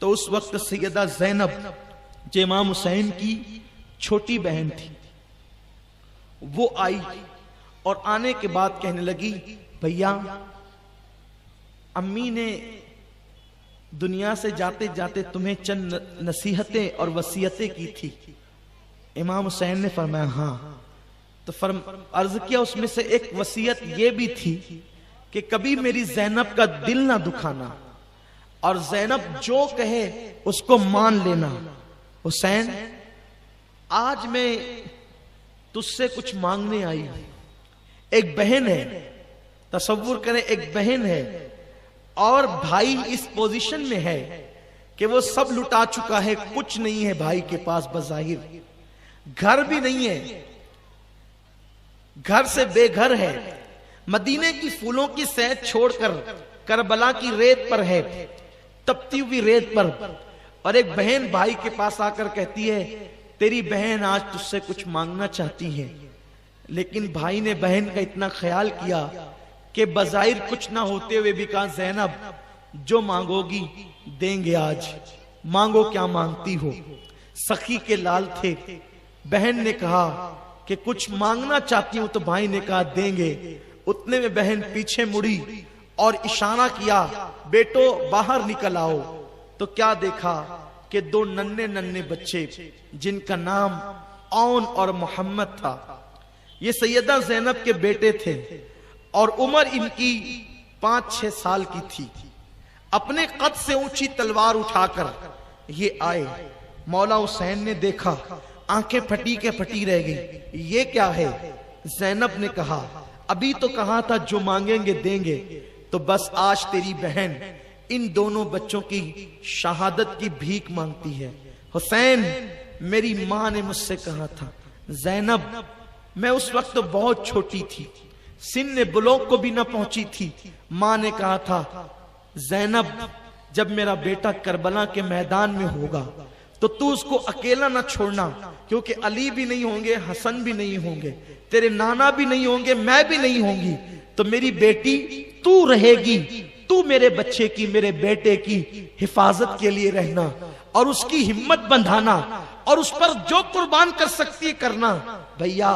तो उस वक्त सैयदा ज़ैनब जो इमाम हुसैन की छोटी बहन थी, वो आई और आने के बाद कहने लगी, भैया अम्मी ने दुनिया से जाते जाते तुम्हें चंद नसीहतें और वसीयतें की थी। इमाम हुसैन ने फरमाया हाँ। तो अर्ज किया, उसमें से एक वसीयत ये भी थी कि कभी मेरी ज़ैनब का दिल ना दुखाना और ज़ैनब जो कहे उसको मान लेना। हुसैन, आज मैं तुझसे कुछ मांगने आई हूं। एक बहन है, तसव्वुर करें, एक बहन है और भाई इस पोजीशन में है कि वो सब लुटा चुका है, कुछ नहीं है भाई के पास, बज़ाहिर घर भी नहीं है, घर से बेघर है, मदीने की फूलों की सैर छोड़कर करबला की रेत पर है, तपती हुई रेत पर। और एक बहन भाई के पास आकर कहती है, तेरी बहन आज तुझसे कुछ मांगना चाहती है। लेकिन भाई ने बहन का इतना ख्याल किया कि बज़ाहिर कुछ ना होते हुए भी कहा, ज़ैनब जो मांगोगी देंगे, आज मांगो, क्या मांगती हो। सखी के लाल थे। बहन ने कहा कि कुछ मांगना चाहती हूं, तो भाई ने कहा देंगे। उतने में बहन पीछे मुड़ी और इशारा किया, बेटो बाहर निकल आओ। तो क्या देखा कि दो नन्हे नन्हे बच्चे जिनका नाम औन और मोहम्मद था, ये सैयदा ज़ैनब के बेटे थे और उम्र इनकी 5-6 साल की थी। अपने कद से ऊंची तलवार उठाकर ये आए। मौला हुसैन ने देखा, आंखें फटी के फटी रह गई, ये क्या है। ज़ैनब ने कहा, अभी तो कहा था जो मांगेंगे देंगे। तो बस आज तेरी बहन इन दोनों बच्चों की शहादत की भीख मांगती है। हुसैन, मेरी मां ने मुझसे कहा था, ज़ैनब मैं उस वक्त तो बहुत छोटी थी, सिन्ने बुलूग को भी न पहुंची थी। मां ने कहा था, ज़ैनब जब मेरा बेटा करबला के मैदान में होगा तो तू उसको अकेला न छोड़ना, क्योंकि अली भी नहीं होंगे, हसन भी नहीं होंगे, तेरे नाना भी नहीं होंगे, मैं भी नहीं होंगी, तो मेरी बेटी तू रहेगी। तू मेरे बच्चे की, मेरे बेटे की हिफाजत के लिए रहना और उसकी हिम्मत बंधाना और उस पर जो कुर्बान कर सकती है करना। भैया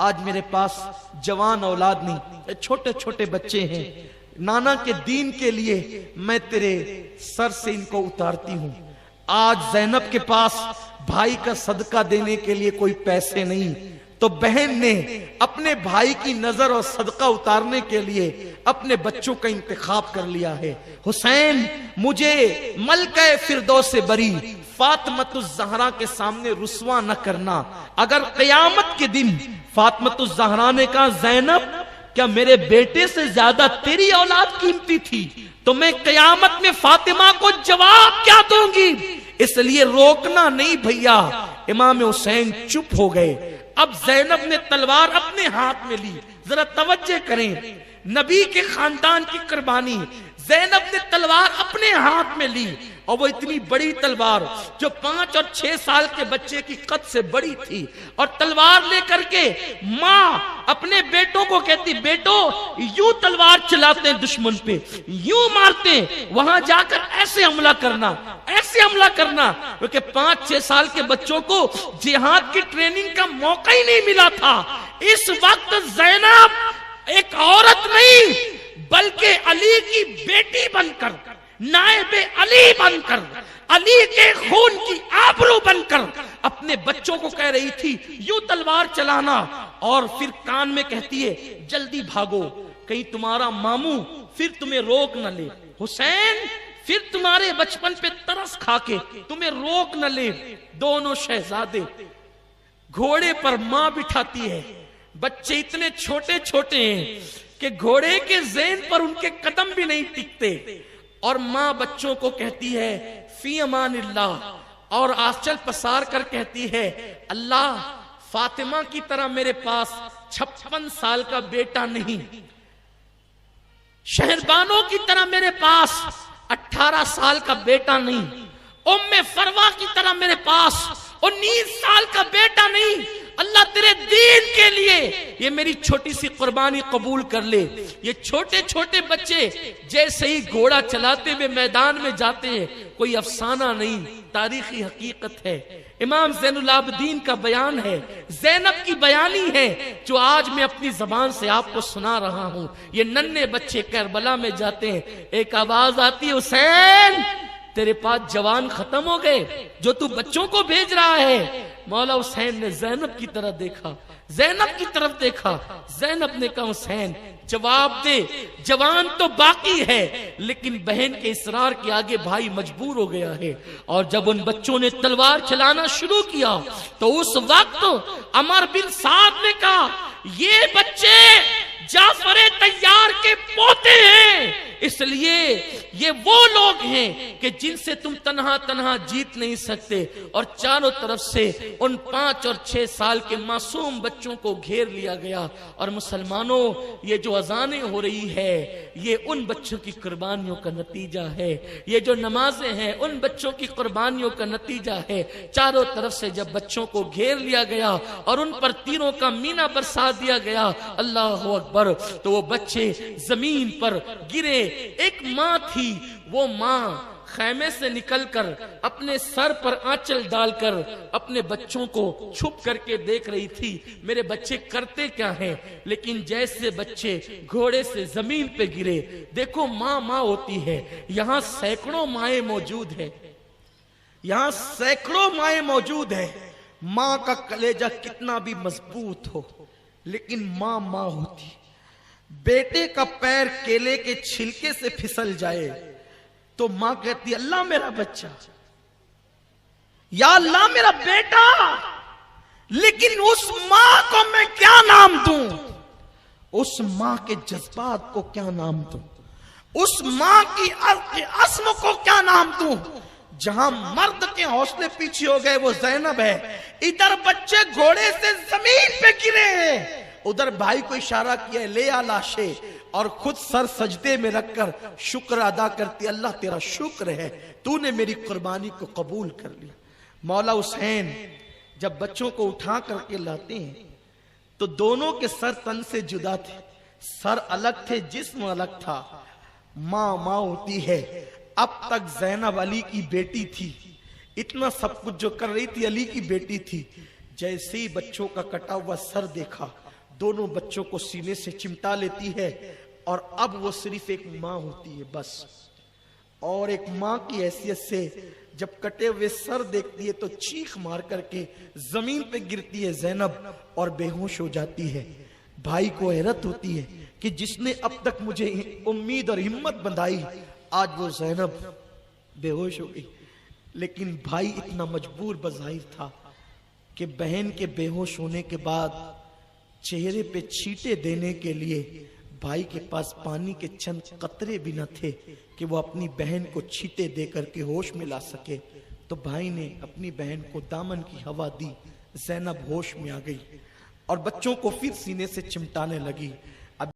आज मेरे पास जवान औलाद नहीं, छोटे छोटे बच्चे हैं, नाना के दीन के लिए मैं तेरे सर से इनको उतारती हूं। आज ज़ैनब के पास भाई का सदका देने के लिए कोई पैसे नहीं, तो बहन ने अपने भाई की नजर और सदका उतारने के लिए अपने बच्चों का इंतखाब कर लिया है। हुसैन, मुझे मलका फिरदौस से बरी फातिमतुज़ ज़हरा के सामने रुस्वा न करना। अगर क़यामत के दिन फातिमतुज़ ज़हरा ने कहा, ज़ैनब क्या मेरे बेटे से ज्यादा तेरी औलाद कीमती थी, तो मैं क़यामत में फातिमा को जवाब क्या दूंगी। इसलिए रोकना नहीं भैया। इमाम हुसैन चुप हो गए। अब ज़ैनब ने तलवार अपने हाथ में ली। जरा तवज्जो करें, नबी के खानदान की कुर्बानी। ज़ैनब ने तलवार अपने हाथ में ली और वो इतनी बड़ी तलवार जो 5 और 6 साल के बच्चे की कद से बड़ी थी, और तलवार लेकर के माँ अपने बेटों को कहती, बेटो यूं तलवार चलाते हैं दुश्मन पे, यूं मारते हैं, वहां जाकर ऐसे हमला करना, ऐसे हमला करना। क्योंकि 5-6 साल के बच्चों को जिहाद की ट्रेनिंग का मौका ही नहीं मिला था। इस वक्त ज़ैनब एक औरत नहीं बल्कि अली की बेटी बनकर, नायबे अली बनकर, अली के खून की आबरू बनकर अपने बच्चों को कह रही थी यूं तलवार चलाना, और फिर कान में कहती है जल्दी भागो, कहीं तुम्हारा मामू फिर तुम्हें रोक न ले। हुसैन, फिर तुम्हारे बचपन पे तरस खाके तुम्हें रोक न ले। दोनों शहजादे घोड़े पर मां बिठाती है। बच्चे इतने छोटे छोटे हैं कि घोड़े के ज़ेन पर उनके कदम भी नहीं टिकते, और मां बच्चों को कहती है फी अमानिल्लाह, और आंचल पसार कर कहती है, अल्लाह फातिमा की तरह मेरे पास 56 साल का बेटा नहीं, शहरबानों की तरह मेरे पास 18 साल का बेटा नहीं, उम्मे फरवा की तरह मेरे पास 19 साल का बेटा नहीं, अल्लाह तेरे दीन के लिए ये मेरी छोटी सी कुर्बानी कबूल कर ले। ये छोटे छोटे बच्चे जैसे ही घोड़ा चलाते हुए मैदान में जाते हैं, कोई अफसाना नहीं, तारीखी हकीकत है। इमाम ज़ैनुल आबिदीन का बयान है, ज़ैनब की बयानी है, जो आज मैं अपनी जबान से आपको सुना रहा हूं। ये नन्हे बच्चे करबला में जाते हैं, एक आवाज आती है, हुसैन तेरे पास जवान खत्म हो गए जो तू बच्चों को भेज रहा है। मौला हुसैन ने ज़ैनब की तरफ देखा, ज़ैनब की तरफ देखा। ज़ैनब ने कहा, हुसैन जवाब दे, जवान तो बाकी है, लेकिन बहन के इसरार के आगे भाई मजबूर हो गया है। और जब उन बच्चों ने तलवार चलाना शुरू किया तो उस वक्त अमर बिन साद ने कहा, ये बच्चे जाफर तैयार के पोते हैं, इसलिए ये वो लोग हैं कि जिनसे तुम तन्हा तन्हा जीत नहीं सकते। और चारों तरफ से उन 5 और 6 साल के मासूम बच्चों को घेर लिया गया। और मुसलमानों, ये जो अजानें हो रही है, ये उन बच्चों की कुर्बानियों का नतीजा है। ये जो नमाजें हैं, उन बच्चों की कुर्बानियों का नतीजा है। चारों तरफ से जब बच्चों को घेर लिया गया और उन पर तीरों का मीना बरसा दिया गया, अल्लाह अकबर, तो वो बच्चे जमीन पर गिरे। एक माँ थी, वो माँ खैमे से निकलकर अपने सर पर आंचल डालकर अपने बच्चों को छुप करके देख रही थी, मेरे बच्चे करते क्या हैं। लेकिन जैसे बच्चे घोड़े से जमीन पे गिरे, देखो माँ माँ होती है, यहाँ सैकड़ों माएं मौजूद है, यहाँ सैकड़ों माएं मौजूद है। माँ का कलेजा कितना भी मजबूत हो, लेकिन माँ माँ होती। बेटे का पैर केले के छिलके से फिसल जाए तो मां कहती, अल्लाह मेरा बच्चा, या अल्लाह मेरा बेटा। लेकिन उस मां को मैं क्या नाम दूं? उस मां के जज्बात को क्या नाम दूं? उस मां की अस्म को क्या नाम दूं? जहां मर्द के हौसले पीछे हो गए वो ज़ैनब है, इधर बच्चे घोड़े से जमीन पे गिरे हैं, उधर भाई को इशारा किया, ले आ लाशे, और खुद सर सजदे में रखकर शुक्र अदा करती, अल्लाह तेरा शुक्र है, तूने मेरी कुर्बानी को कबूल कर लिया। मौला हुसैन जब बच्चों को उठा करके लाते हैं तो दोनों के सर तन से जुदा थे, सर अलग थे, जिस्म अलग था। माँ माँ होती है। अब तक ज़ैनब अली की बेटी थी, इतना सब कुछ जो कर रही थी अली की बेटी थी। जैसे ही बच्चों का कटा हुआ सर देखा, दोनों बच्चों को सीने से चिमटा लेती है, और अब वो सिर्फ एक माँ होती है बस। और एक माँ की हैसियत से जब कटे हुए सर देखती है तो चीख मार करके जमीन पे गिरती है ज़ैनब और बेहोश हो जाती है। भाई को हैरत होती है कि जिसने अब तक मुझे उम्मीद और हिम्मत बंधाई, आज वो ज़ैनब बेहोश हो गई। लेकिन भाई इतना मजबूर बज़ाहिर था कि बहन के बेहोश होने के बाद चेहरे पे छींटे देने के लिए भाई के पास पानी के चंद कतरे भी न थे कि वो अपनी बहन को छींटे दे करके होश में ला सके। तो भाई ने अपनी बहन को दामन की हवा दी, ज़ैनब होश में आ गई और बच्चों को फिर सीने से चिमटाने लगी।